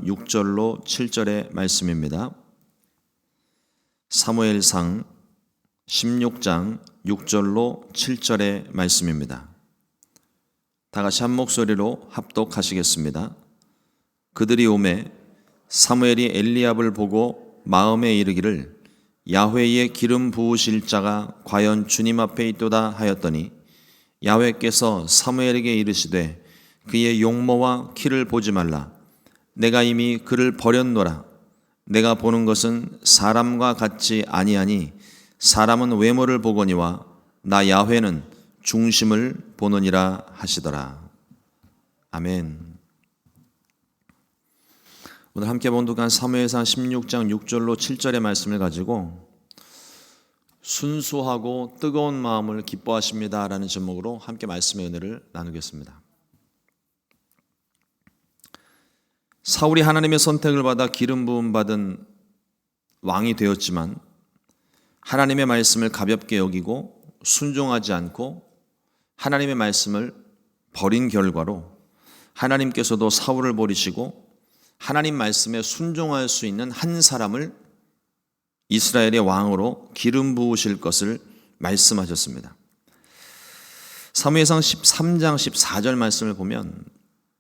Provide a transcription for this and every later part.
6절로 7절의 말씀입니다. 사무엘상 16장 6절로 7절의 말씀입니다. 다 같이 한 목소리로 합독하시겠습니다. 그들이 오매 사무엘이 엘리압을 보고 마음에 이르기를 야훼의 기름 부으실 자가 과연 주님 앞에 있도다 하였더니 야훼께서 사무엘에게 이르시되 그의 용모와 키를 보지 말라. 내가 이미 그를 버렸노라. 내가 보는 것은 사람과 같지 아니하니 사람은 외모를 보거니와 나 야훼는 중심을 보느니라 하시더라. 아멘. 오늘 함께 봉독한 사무엘상 16장 6절로 7절의 말씀을 가지고 순수하고 뜨거운 마음을 기뻐하십니다 라는 제목으로 함께 말씀의 은혜를 나누겠습니다. 사울이 하나님의 선택을 받아 기름 부음 받은 왕이 되었지만 하나님의 말씀을 가볍게 여기고 순종하지 않고 하나님의 말씀을 버린 결과로 하나님께서도 사울을 버리시고 하나님 말씀에 순종할 수 있는 한 사람을 이스라엘의 왕으로 기름 부으실 것을 말씀하셨습니다. 사무엘상 13장 14절 말씀을 보면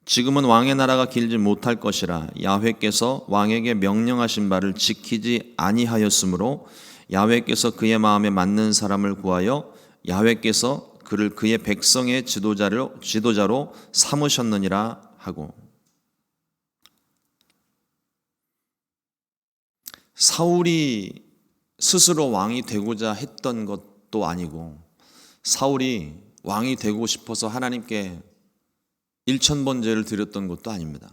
지금은 왕의 나라가 길지 못할 것이라 야훼께서 왕에게 명령하신 바를 지키지 아니하였으므로 야훼께서 그의 마음에 맞는 사람을 구하여 야훼께서 그를 그의 백성의 지도자로 삼으셨느니라 하고, 사울이 스스로 왕이 되고자 했던 것도 아니고 사울이 왕이 되고 싶어서 하나님께 1000번 제를 드렸던 것도 아닙니다.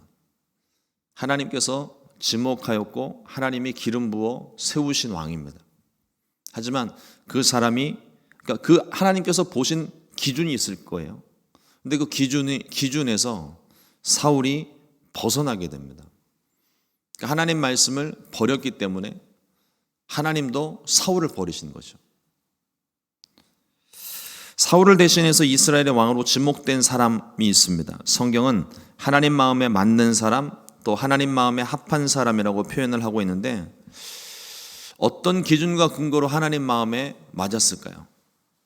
하나님께서 지목하였고 하나님이 기름 부어 세우신 왕입니다. 하지만 그 사람이, 그러니까 그 하나님께서 보신 기준이 있을 거예요. 근데 그 기준에서 사울이 벗어나게 됩니다. 그러니까 하나님 말씀을 버렸기 때문에 하나님도 사울을 버리신 거죠. 사울을 대신해서 이스라엘의 왕으로 지목된 사람이 있습니다. 성경은 하나님 마음에 맞는 사람, 또 하나님 마음에 합한 사람이라고 표현을 하고 있는데 어떤 기준과 근거로 하나님 마음에 맞았을까요?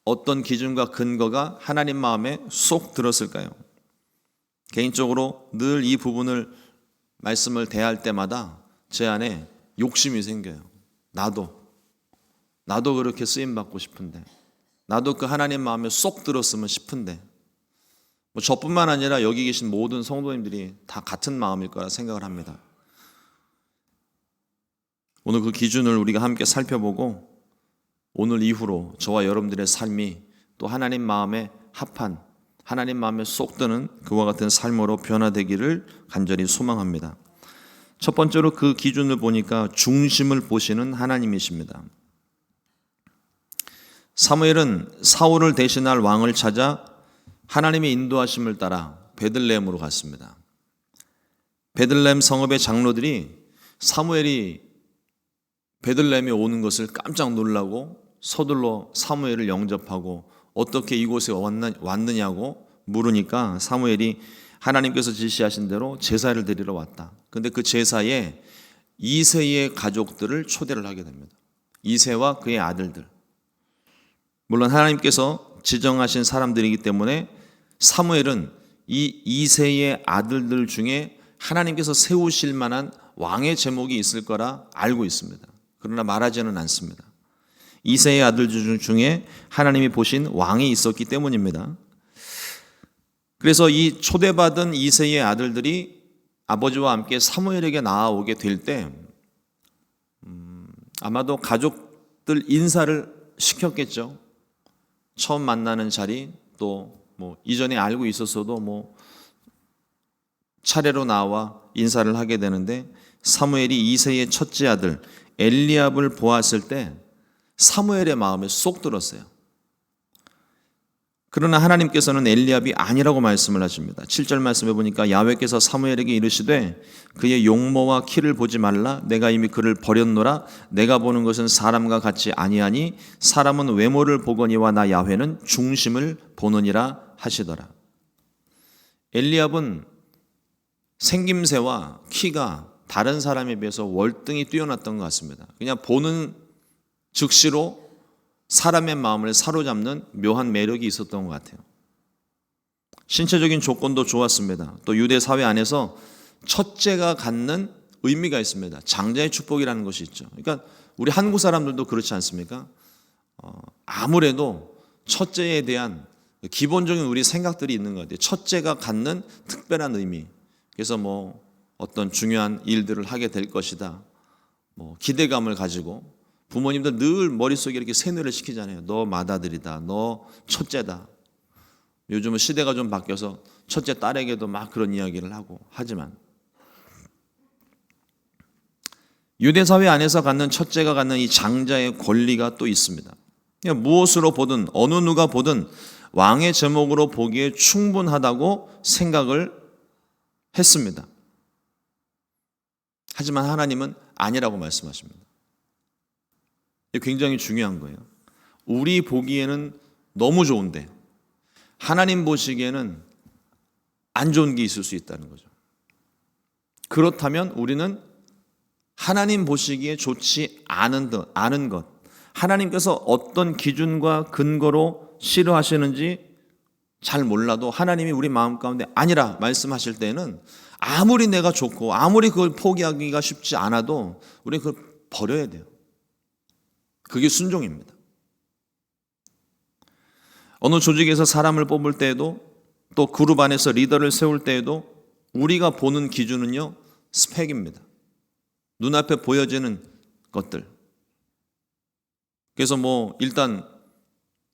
어떤 기준과 근거가 하나님 마음에 쏙 들었을까요? 개인적으로 늘 이 부분을 말씀을 대할 때마다 제 안에 욕심이 생겨요. 나도 그렇게 쓰임받고 싶은데, 나도 그 하나님 마음에 쏙 들었으면 싶은데, 저뿐만 아니라 여기 계신 모든 성도님들이 다 같은 마음일 거라 생각을 합니다. 오늘 그 기준을 우리가 함께 살펴보고 오늘 이후로 저와 여러분들의 삶이 또 하나님 마음에 합한, 하나님 마음에 쏙 드는 그와 같은 삶으로 변화되기를 간절히 소망합니다. 첫 번째로 그 기준을 보니까 중심을 보시는 하나님이십니다. 사무엘은 사울을 대신할 왕을 찾아 하나님의 인도하심을 따라 베들레헴으로 갔습니다. 베들레헴 성읍의 장로들이 사무엘이 베들레헴에 오는 것을 깜짝 놀라고 서둘러 사무엘을 영접하고 어떻게 이곳에 왔느냐고 물으니까 사무엘이 하나님께서 지시하신 대로 제사를 드리러 왔다. 그런데 그 제사에 이새의 가족들을 초대를 하게 됩니다. 이새와 그의 아들들. 물론 하나님께서 지정하신 사람들이기 때문에 사무엘은 이 이새의 아들들 중에 하나님께서 세우실 만한 왕의 제목이 있을 거라 알고 있습니다. 그러나 말하지는 않습니다. 이새의 아들들 중에 하나님이 보신 왕이 있었기 때문입니다. 그래서 이 초대받은 이새의 아들들이 아버지와 함께 사무엘에게 나아오게 될 때 아마도 가족들 인사를 시켰겠죠. 처음 만나는 자리, 또 이전에 알고 있었어도 차례로 나와 인사를 하게 되는데 사무엘이 이새의 첫째 아들 엘리압을 보았을 때 사무엘의 마음에 쏙 들었어요. 그러나 하나님께서는 엘리압이 아니라고 말씀을 하십니다. 7절 말씀해 보니까 야훼께서 사무엘에게 이르시되 그의 용모와 키를 보지 말라. 내가 이미 그를 버렸노라. 내가 보는 것은 사람과 같지 아니하니 사람은 외모를 보거니와 나 야훼는 중심을 보느니라 하시더라. 엘리압은 생김새와 키가 다른 사람에 비해서 월등히 뛰어났던 것 같습니다. 그냥 보는 즉시로 사람의 마음을 사로잡는 묘한 매력이 있었던 것 같아요. 신체적인 조건도 좋았습니다. 또 유대 사회 안에서 첫째가 갖는 의미가 있습니다. 장자의 축복이라는 것이 있죠. 그러니까 우리 한국 사람들도 그렇지 않습니까? 아무래도 첫째에 대한 기본적인 우리 생각들이 있는 것 같아요. 첫째가 갖는 특별한 의미. 그래서 뭐 어떤 중요한 일들을 하게 될 것이다. 뭐 기대감을 가지고 부모님들 늘 머릿속에 이렇게 세뇌를 시키잖아요. 너 맏아들이다. 너 첫째다. 요즘은 시대가 좀 바뀌어서 첫째 딸에게도 막 그런 이야기를 하고 하지만 유대 사회 안에서 갖는 첫째가 갖는 이 장자의 권리가 또 있습니다. 그냥 무엇으로 보든 어느 누가 보든 왕의 제목으로 보기에 충분하다고 생각을 했습니다. 하지만 하나님은 아니라고 말씀하십니다. 이게 굉장히 중요한 거예요. 우리 보기에는 너무 좋은데 하나님 보시기에는 안 좋은 게 있을 수 있다는 거죠. 그렇다면 우리는 하나님 보시기에 좋지 않은 것, 하나님께서 어떤 기준과 근거로 싫어하시는지 잘 몰라도 하나님이 우리 마음 가운데 아니라 말씀하실 때는 아무리 내가 좋고 아무리 그걸 포기하기가 쉽지 않아도 우리 그걸 버려야 돼요. 그게 순종입니다. 어느 조직에서 사람을 뽑을 때에도 또 그룹 안에서 리더를 세울 때에도 우리가 보는 기준은요, 스펙입니다. 눈앞에 보여지는 것들. 그래서 뭐 일단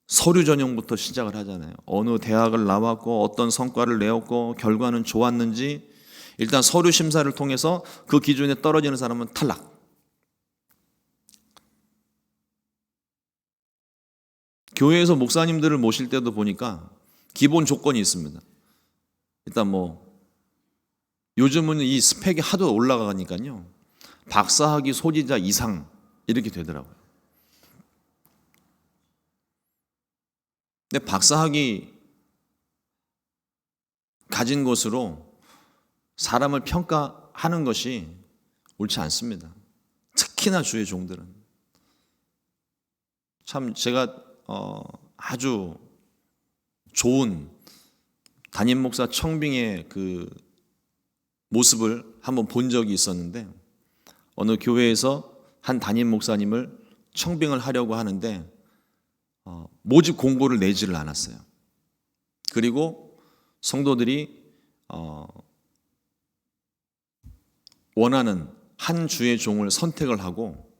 서류 전형부터 시작을 하잖아요. 어느 대학을 나왔고 어떤 성과를 내었고 결과는 좋았는지 일단 서류 심사를 통해서 그 기준에 떨어지는 사람은 탈락. 교회에서 목사님들을 모실 때도 보니까 기본 조건이 있습니다. 일단 뭐 요즘은 이 스펙이 하도 올라가니까요. 박사학위 소지자 이상 이렇게 되더라고요. 근데 박사학위 가진 것으로 사람을 평가하는 것이 옳지 않습니다. 특히나 주의 종들은. 참 제가 아주 좋은 담임 목사 청빙의 그 모습을 한번 본 적이 있었는데 어느 교회에서 한 담임 목사님을 청빙을 하려고 하는데 모집 공고를 내지를 않았어요. 그리고 성도들이 원하는 한 주의 종을 선택을 하고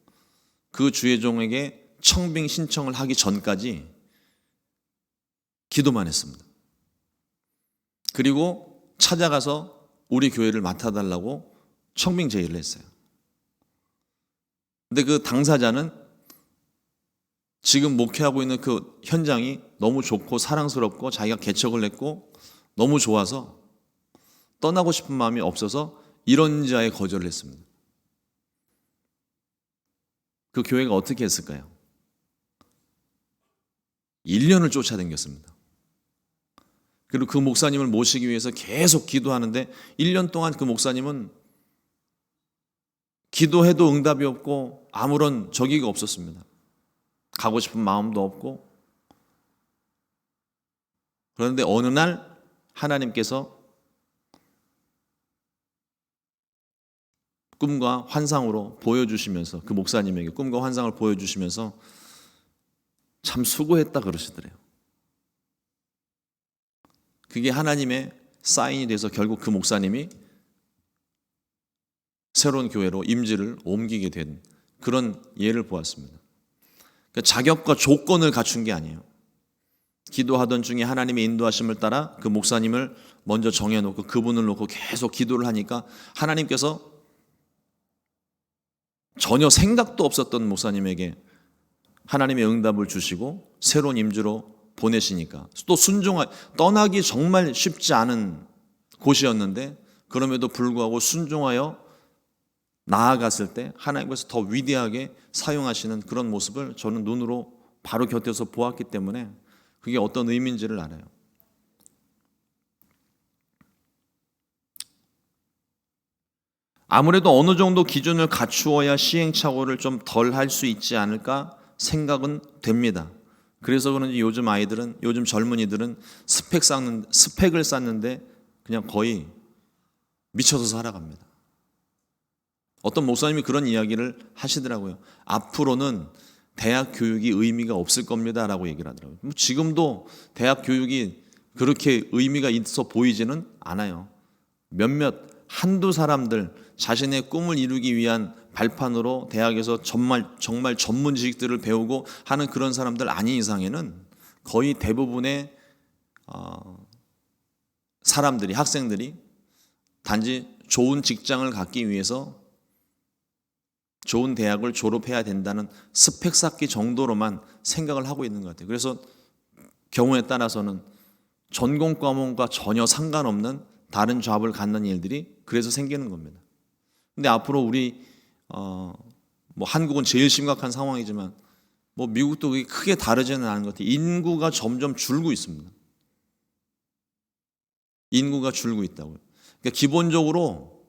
그 주의 종에게 청빙 신청을 하기 전까지 기도만 했습니다. 그리고 찾아가서 우리 교회를 맡아달라고 청빙 제의를 했어요. 근데 그 당사자는 지금 목회하고 있는 그 현장이 너무 좋고 사랑스럽고 자기가 개척을 했고 너무 좋아서 떠나고 싶은 마음이 없어서 이런 자에 거절을 했습니다. 그 교회가 어떻게 했을까요? 1년을 쫓아다녔습니다. 그리고 그 목사님을 모시기 위해서 계속 기도하는데 1년 동안 그 목사님은 기도해도 응답이 없고 아무런 적의가 없었습니다. 가고 싶은 마음도 없고. 그런데 어느 날 하나님께서 꿈과 환상으로 보여주시면서 그 목사님에게 꿈과 환상을 보여주시면서 참 수고했다 그러시더래요. 그게 하나님의 사인이 돼서 결국 그 목사님이 새로운 교회로 임지를 옮기게 된 그런 예를 보았습니다. 그러니까 자격과 조건을 갖춘 게 아니에요. 기도하던 중에 하나님의 인도하심을 따라 그 목사님을 먼저 정해놓고 그분을 놓고 계속 기도를 하니까 하나님께서 전혀 생각도 없었던 목사님에게 하나님의 응답을 주시고 새로운 임주로 보내시니까 또 떠나기 정말 쉽지 않은 곳이었는데 그럼에도 불구하고 순종하여 나아갔을 때 하나님께서 더 위대하게 사용하시는 그런 모습을 저는 눈으로 바로 곁에서 보았기 때문에 그게 어떤 의미인지를 알아요. 아무래도 어느 정도 기준을 갖추어야 시행착오를 좀 덜 할 수 있지 않을까 생각은 됩니다. 그래서 그런지 요즘 젊은이들은 스펙을 쌓는데 그냥 거의 미쳐서 살아갑니다. 어떤 목사님이 그런 이야기를 하시더라고요. 앞으로는 대학 교육이 의미가 없을 겁니다라고 얘기를 하더라고요. 지금도 대학 교육이 그렇게 의미가 있어 보이지는 않아요. 한두 사람들 자신의 꿈을 이루기 위한 발판으로 대학에서 정말 전문 지식들을 배우고 하는 그런 사람들 아닌 이상에는 거의 대부분의 학생들이 단지 좋은 직장을 갖기 위해서 좋은 대학을 졸업해야 된다는 스펙 쌓기 정도로만 생각을 하고 있는 것 같아요. 그래서 경우에 따라서는 전공 과목과 전혀 상관없는 다른 잡을 갖는 일들이 그래서 생기는 겁니다. 근데 앞으로 우리 한국은 제일 심각한 상황이지만 미국도 그게 크게 다르지는 않은 것 같아요. 인구가 점점 줄고 있습니다. 인구가 줄고 있다고요. 그러니까 기본적으로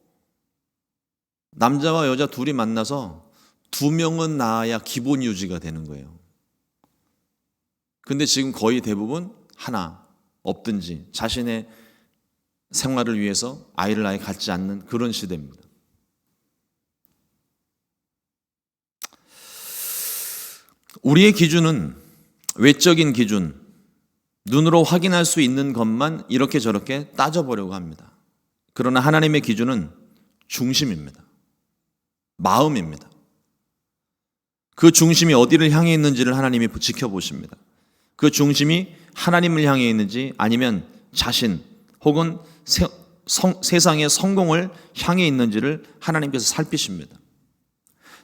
남자와 여자 둘이 만나서 2명은 낳아야 기본 유지가 되는 거예요. 근데 지금 거의 대부분 하나 없든지 자신의 생활을 위해서 아이를 아예 갖지 않는 그런 시대입니다. 우리의 기준은 외적인 기준, 눈으로 확인할 수 있는 것만 이렇게 저렇게 따져보려고 합니다. 그러나 하나님의 기준은 중심입니다. 마음입니다. 그 중심이 어디를 향해 있는지를 하나님이 지켜보십니다. 그 중심이 하나님을 향해 있는지 아니면 자신 혹은 세상의 성공을 향해 있는지를 하나님께서 살피십니다.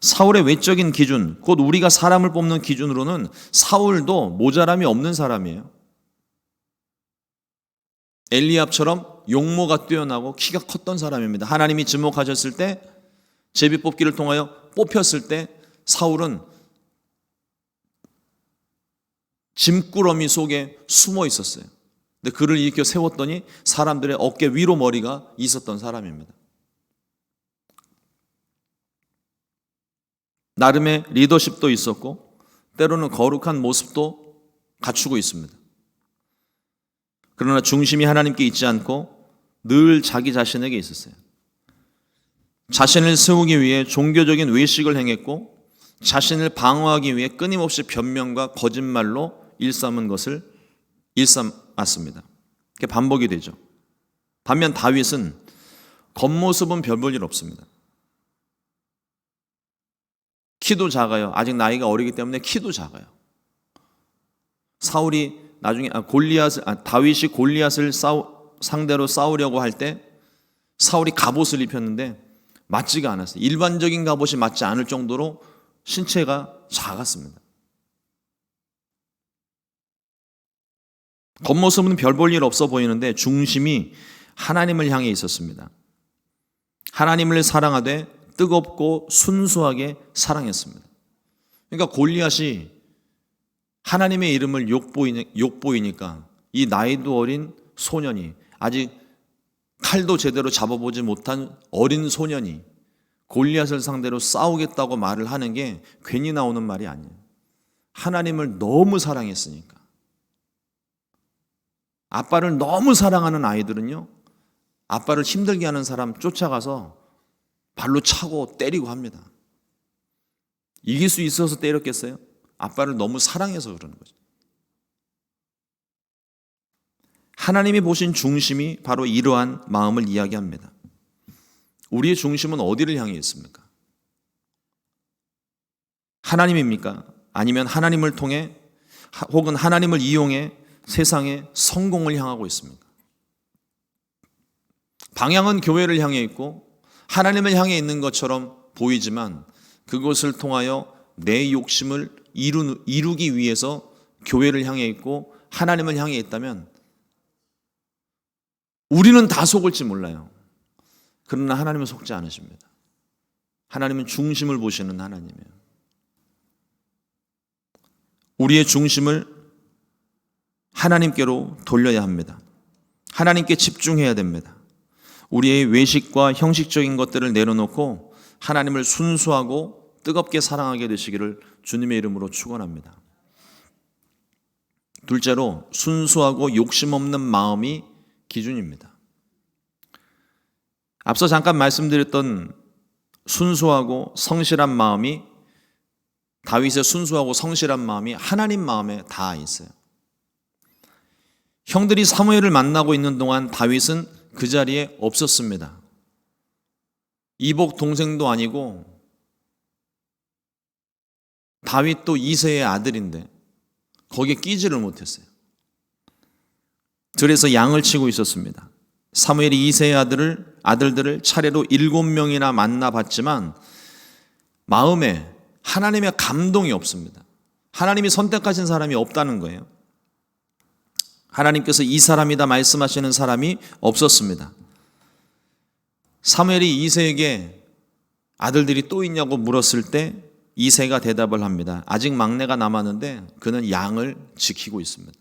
사울의 외적인 기준, 곧 우리가 사람을 뽑는 기준으로는 사울도 모자람이 없는 사람이에요. 엘리압처럼 용모가 뛰어나고 키가 컸던 사람입니다. 하나님이 지목하셨을 때, 제비뽑기를 통하여 뽑혔을 때 사울은 짐꾸러미 속에 숨어 있었어요. 근데 그를 일으켜 세웠더니 사람들의 어깨 위로 머리가 있었던 사람입니다. 나름의 리더십도 있었고 때로는 거룩한 모습도 갖추고 있습니다. 그러나 중심이 하나님께 있지 않고 늘 자기 자신에게 있었어요. 자신을 세우기 위해 종교적인 외식을 행했고 자신을 방어하기 위해 끊임없이 변명과 거짓말로 일삼았습니다. 그게 반복이 되죠. 반면 다윗은 겉모습은 별 볼 일 없습니다. 키도 작아요. 아직 나이가 어리기 때문에 키도 작아요. 다윗이 골리앗을 상대로 싸우려고 할 때 사울이 갑옷을 입혔는데 맞지가 않았어요. 일반적인 갑옷이 맞지 않을 정도로 신체가 작았습니다. 겉모습은 별 볼 일 없어 보이는데 중심이 하나님을 향해 있었습니다. 하나님을 사랑하되 뜨겁고 순수하게 사랑했습니다. 그러니까 골리앗이 하나님의 이름을 욕보이니까 이 나이도 어린 소년이, 아직 칼도 제대로 잡아보지 못한 어린 소년이 골리앗을 상대로 싸우겠다고 말을 하는 게 괜히 나오는 말이 아니에요. 하나님을 너무 사랑했으니까. 아빠를 너무 사랑하는 아이들은요, 아빠를 힘들게 하는 사람 쫓아가서 발로 차고 때리고 합니다. 이길 수 있어서 때렸겠어요? 아빠를 너무 사랑해서 그러는 거죠. 하나님이 보신 중심이 바로 이러한 마음을 이야기합니다. 우리의 중심은 어디를 향해 있습니까? 하나님입니까? 아니면 하나님을 통해 혹은 하나님을 이용해 세상의 성공을 향하고 있습니까? 방향은 교회를 향해 있고 하나님을 향해 있는 것처럼 보이지만 그것을 통하여 내 욕심을 이루기 위해서 교회를 향해 있고 하나님을 향해 있다면 우리는 다 속을지 몰라요. 그러나 하나님은 속지 않으십니다. 하나님은 중심을 보시는 하나님이에요. 우리의 중심을 하나님께로 돌려야 합니다. 하나님께 집중해야 됩니다. 우리의 외식과 형식적인 것들을 내려놓고 하나님을 순수하고 뜨겁게 사랑하게 되시기를 주님의 이름으로 축원합니다. 둘째로 순수하고 욕심 없는 마음이 기준입니다. 앞서 잠깐 말씀드렸던 순수하고 성실한 마음이, 다윗의 순수하고 성실한 마음이 하나님 마음에 다 있어요. 형들이 사무엘을 만나고 있는 동안 다윗은 그 자리에 없었습니다. 이복 동생도 아니고 다윗도 이새의 아들인데 거기에 끼지를 못했어요. 들에서 양을 치고 있었습니다. 사무엘이 이새의 아들들을 차례로 7명이나 만나봤지만 마음에 하나님의 감동이 없습니다. 하나님이 선택하신 사람이 없다는 거예요. 하나님께서 이 사람이다 말씀하시는 사람이 없었습니다. 사무엘이 이새에게 아들들이 또 있냐고 물었을 때 이새가 대답을 합니다. 아직 막내가 남았는데 그는 양을 지키고 있습니다.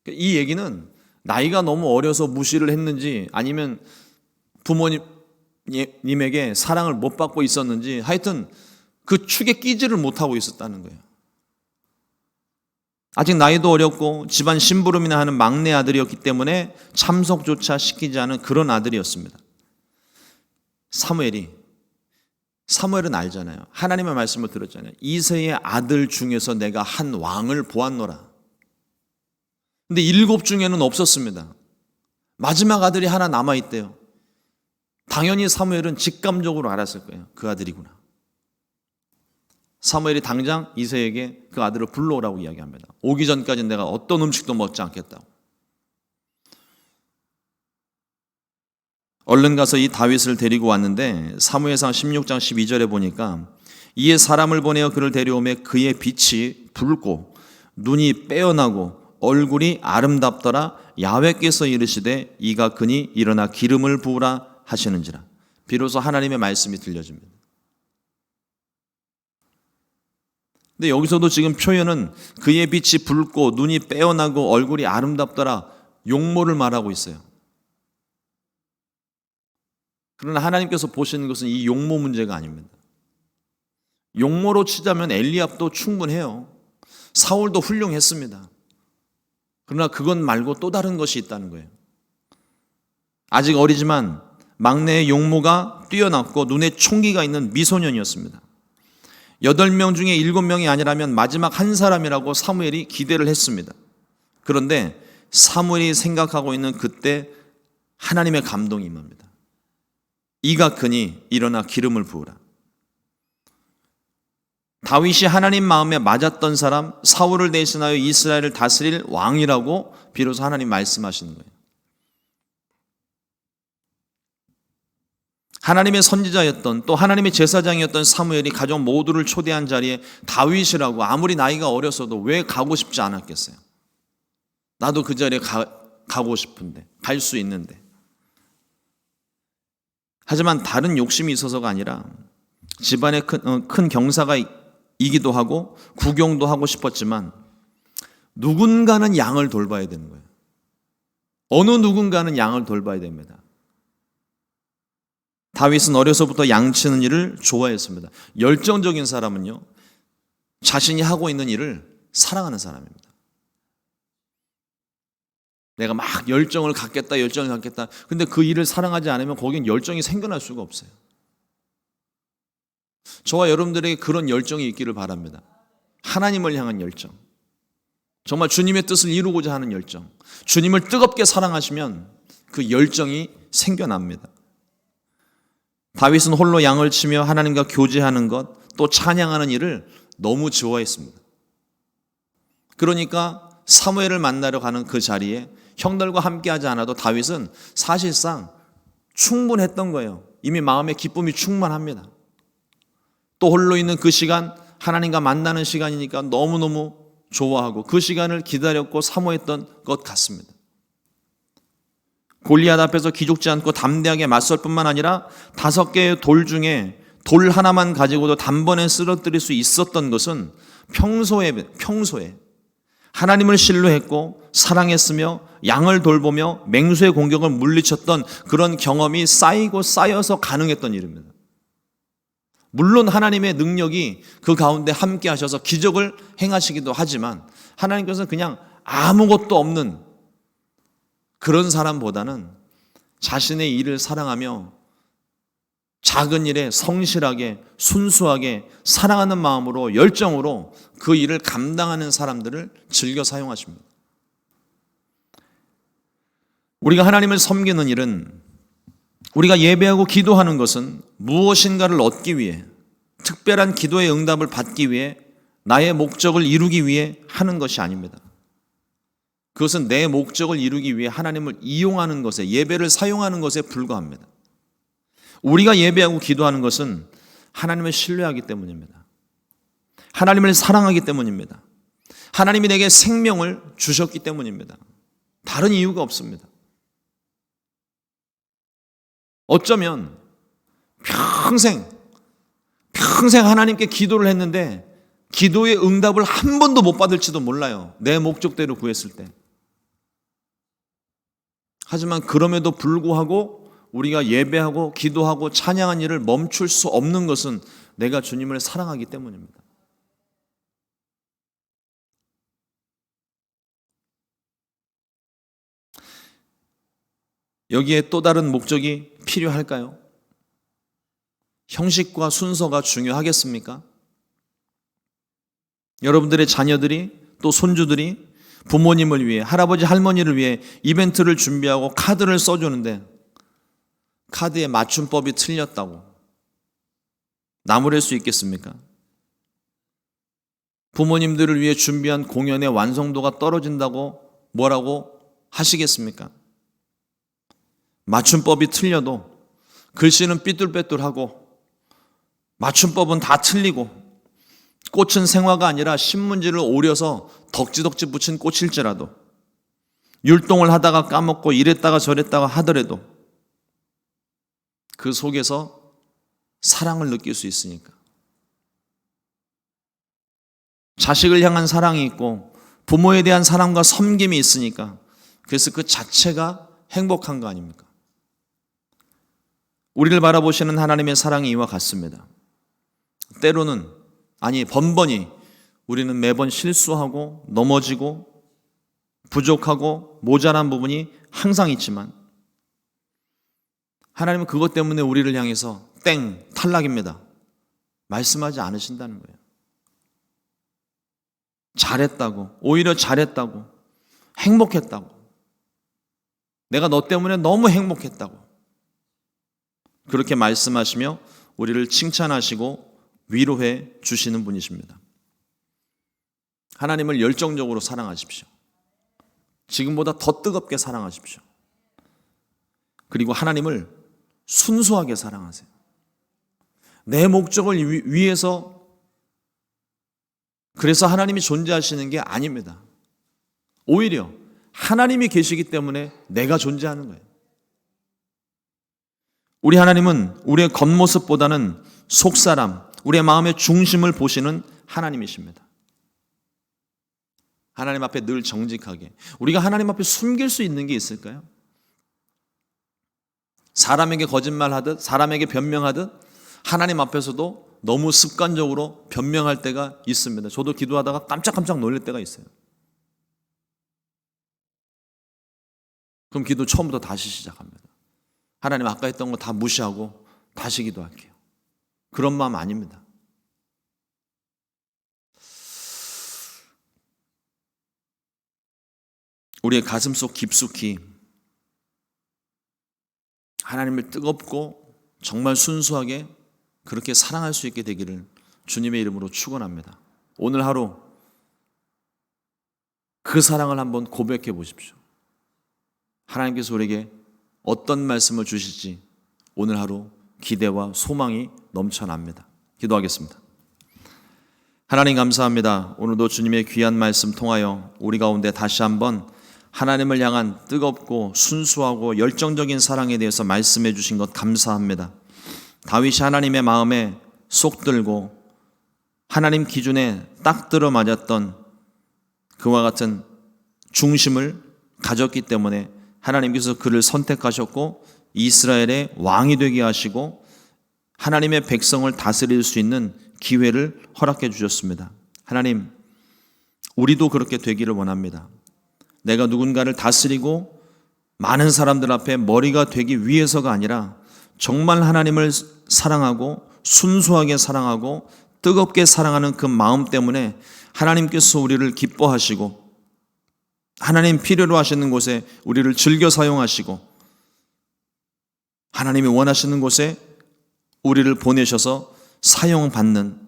이 얘기는 나이가 너무 어려서 무시를 했는지 아니면 부모님에게 사랑을 못 받고 있었는지 하여튼 그 축에 끼지를 못하고 있었다는 거예요. 아직 나이도 어렸고 집안 심부름이나 하는 막내 아들이었기 때문에 참석조차 시키지 않은 그런 아들이었습니다. 사무엘은 알잖아요. 하나님의 말씀을 들었잖아요. 이새의 아들 중에서 내가 한 왕을 보았노라. 근데 7 중에는 없었습니다. 마지막 아들이 하나 남아있대요. 당연히 사무엘은 직감적으로 알았을 거예요. 그 아들이구나. 사무엘이 당장 이새에게 그 아들을 불러오라고 이야기합니다. 오기 전까지는 내가 어떤 음식도 먹지 않겠다고. 얼른 가서 이 다윗을 데리고 왔는데 사무엘상 16장 12절에 보니까 이에 사람을 보내어 그를 데려오매 그의 빛이 붉고 눈이 빼어나고 얼굴이 아름답더라. 야훼께서 이르시되 이가 그니 일어나 기름을 부으라 하시는지라. 비로소 하나님의 말씀이 들려집니다. 근데 여기서도 지금 표현은 그의 빛이 붉고 눈이 빼어나고 얼굴이 아름답더라, 용모를 말하고 있어요. 그러나 하나님께서 보시는 것은 이 용모 문제가 아닙니다. 용모로 치자면 엘리압도 충분해요. 사울도 훌륭했습니다. 그러나 그건 말고 또 다른 것이 있다는 거예요. 아직 어리지만 막내의 용모가 뛰어났고 눈에 총기가 있는 미소년이었습니다. 8명 중에 7명이 아니라면 마지막 한 사람이라고 사무엘이 기대를 했습니다. 그런데 사무엘이 생각하고 있는 그때 하나님의 감동이 임합니다. 이가 크니 일어나 기름을 부으라. 다윗이 하나님 마음에 맞았던 사람, 사울을 대신하여 이스라엘을 다스릴 왕이라고 비로소 하나님 말씀하시는 거예요. 하나님의 선지자였던 또 하나님의 제사장이었던 사무엘이 가족 모두를 초대한 자리에 다윗이라고 아무리 나이가 어렸어도 왜 가고 싶지 않았겠어요? 나도 그 자리에 가고 싶은데, 갈 수 있는데. 하지만 다른 욕심이 있어서가 아니라 집안에 큰 경사가 이기도 하고 구경도 하고 싶었지만 누군가는 양을 돌봐야 되는 거예요. 어느 누군가는 양을 돌봐야 됩니다. 다윗은 어려서부터 양치는 일을 좋아했습니다. 열정적인 사람은요, 자신이 하고 있는 일을 사랑하는 사람입니다. 내가 막 열정을 갖겠다. 근데 그 일을 사랑하지 않으면 거긴 열정이 생겨날 수가 없어요. 저와 여러분들에게 그런 열정이 있기를 바랍니다. 하나님을 향한 열정, 정말 주님의 뜻을 이루고자 하는 열정, 주님을 뜨겁게 사랑하시면 그 열정이 생겨납니다. 다윗은 홀로 양을 치며 하나님과 교제하는 것, 또 찬양하는 일을 너무 좋아했습니다. 그러니까 사무엘을 만나러 가는 그 자리에 형들과 함께하지 않아도 다윗은 사실상 충분했던 거예요. 이미 마음의 기쁨이 충만합니다. 또 홀로 있는 그 시간, 하나님과 만나는 시간이니까 너무너무 좋아하고 그 시간을 기다렸고 사모했던 것 같습니다. 골리앗 앞에서 기죽지 않고 담대하게 맞설 뿐만 아니라 5개의 돌 중에 돌 하나만 가지고도 단번에 쓰러뜨릴 수 있었던 것은 평소에 하나님을 신뢰했고 사랑했으며 양을 돌보며 맹수의 공격을 물리쳤던 그런 경험이 쌓이고 쌓여서 가능했던 일입니다. 물론 하나님의 능력이 그 가운데 함께 하셔서 기적을 행하시기도 하지만 하나님께서는 그냥 아무것도 없는 그런 사람보다는 자신의 일을 사랑하며 작은 일에 성실하게 순수하게 사랑하는 마음으로 열정으로 그 일을 감당하는 사람들을 즐겨 사용하십니다. 우리가 하나님을 섬기는 일은, 우리가 예배하고 기도하는 것은 무엇인가를 얻기 위해, 특별한 기도의 응답을 받기 위해, 나의 목적을 이루기 위해 하는 것이 아닙니다. 그것은 내 목적을 이루기 위해 하나님을 이용하는 것에, 예배를 사용하는 것에 불과합니다. 우리가 예배하고 기도하는 것은 하나님을 신뢰하기 때문입니다. 하나님을 사랑하기 때문입니다. 하나님이 내게 생명을 주셨기 때문입니다. 다른 이유가 없습니다. 어쩌면 평생 하나님께 기도를 했는데 기도의 응답을 한 번도 못 받을지도 몰라요. 내 목적대로 구했을 때. 하지만 그럼에도 불구하고 우리가 예배하고 기도하고 찬양한 일을 멈출 수 없는 것은 내가 주님을 사랑하기 때문입니다. 여기에 또 다른 목적이 필요할까요? 형식과 순서가 중요하겠습니까? 여러분들의 자녀들이 또 손주들이 부모님을 위해, 할아버지 할머니를 위해 이벤트를 준비하고 카드를 써주는데 카드의 맞춤법이 틀렸다고 나무랄 수 있겠습니까? 부모님들을 위해 준비한 공연의 완성도가 떨어진다고 뭐라고 하시겠습니까? 맞춤법이 틀려도 글씨는 삐뚤빼뚤하고 맞춤법은 다 틀리고 꽃은 생화가 아니라 신문지를 오려서 덕지덕지 붙인 꽃일지라도 율동을 하다가 까먹고 이랬다가 저랬다가 하더라도 그 속에서 사랑을 느낄 수 있으니까. 자식을 향한 사랑이 있고 부모에 대한 사랑과 섬김이 있으니까 그래서 그 자체가 행복한 거 아닙니까? 우리를 바라보시는 하나님의 사랑이 이와 같습니다. 때로는, 아니 번번이 우리는 매번 실수하고 넘어지고 부족하고 모자란 부분이 항상 있지만 하나님은 그것 때문에 우리를 향해서 땡, 탈락입니다 말씀하지 않으신다는 거예요. 잘했다고, 오히려 잘했다고, 행복했다고, 내가 너 때문에 너무 행복했다고 그렇게 말씀하시며 우리를 칭찬하시고 위로해 주시는 분이십니다. 하나님을 열정적으로 사랑하십시오. 지금보다 더 뜨겁게 사랑하십시오. 그리고 하나님을 순수하게 사랑하세요. 내 목적을 위해서 그래서 하나님이 존재하시는 게 아닙니다. 오히려 하나님이 계시기 때문에 내가 존재하는 거예요. 우리 하나님은 우리의 겉모습보다는 속사람, 우리의 마음의 중심을 보시는 하나님이십니다. 하나님 앞에 늘 정직하게. 우리가 하나님 앞에 숨길 수 있는 게 있을까요? 사람에게 거짓말하듯 사람에게 변명하듯 하나님 앞에서도 너무 습관적으로 변명할 때가 있습니다. 저도 기도하다가 깜짝깜짝 놀랄 때가 있어요. 그럼 기도 처음부터 다시 시작합니다. 하나님 아까 했던 거 다 무시하고 다시 기도할게요. 그런 마음 아닙니다. 우리의 가슴속 깊숙이 하나님을 뜨겁고 정말 순수하게 그렇게 사랑할 수 있게 되기를 주님의 이름으로 축원합니다. 오늘 하루 그 사랑을 한번 고백해 보십시오. 하나님께서 우리에게 어떤 말씀을 주실지 오늘 하루 기대와 소망이 넘쳐납니다. 기도하겠습니다. 하나님 감사합니다. 오늘도 주님의 귀한 말씀 통하여 우리 가운데 다시 한번 하나님을 향한 뜨겁고 순수하고 열정적인 사랑에 대해서 말씀해 주신 것 감사합니다. 다윗이 하나님의 마음에 쏙 들고 하나님 기준에 딱 들어맞았던 그와 같은 중심을 가졌기 때문에 하나님께서 그를 선택하셨고 이스라엘의 왕이 되게 하시고 하나님의 백성을 다스릴 수 있는 기회를 허락해 주셨습니다. 하나님, 우리도 그렇게 되기를 원합니다. 내가 누군가를 다스리고 많은 사람들 앞에 머리가 되기 위해서가 아니라 정말 하나님을 사랑하고 순수하게 사랑하고 뜨겁게 사랑하는 그 마음 때문에 하나님께서 우리를 기뻐하시고 하나님 필요로 하시는 곳에 우리를 즐겨 사용하시고 하나님이 원하시는 곳에 우리를 보내셔서 사용받는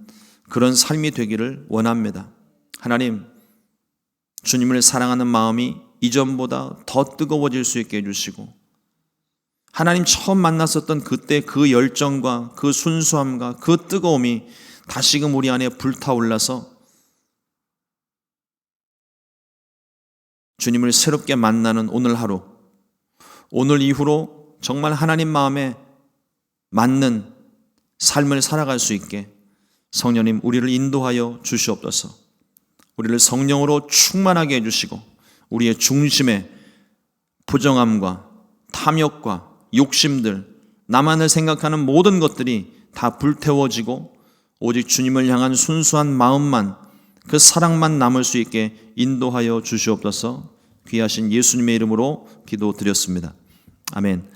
그런 삶이 되기를 원합니다. 하나님, 주님을 사랑하는 마음이 이전보다 더 뜨거워질 수 있게 해주시고 하나님 처음 만났었던 그때 그 열정과 그 순수함과 그 뜨거움이 다시금 우리 안에 불타올라서 주님을 새롭게 만나는 오늘 하루, 오늘 이후로 정말 하나님 마음에 맞는 삶을 살아갈 수 있게 성령님 우리를 인도하여 주시옵소서. 우리를 성령으로 충만하게 해주시고 우리의 중심에 부정함과 탐욕과 욕심들, 나만을 생각하는 모든 것들이 다 불태워지고 오직 주님을 향한 순수한 마음만, 그 사랑만 남을 수 있게 인도하여 주시옵소서. 귀하신 예수님의 이름으로 기도드렸습니다. 아멘.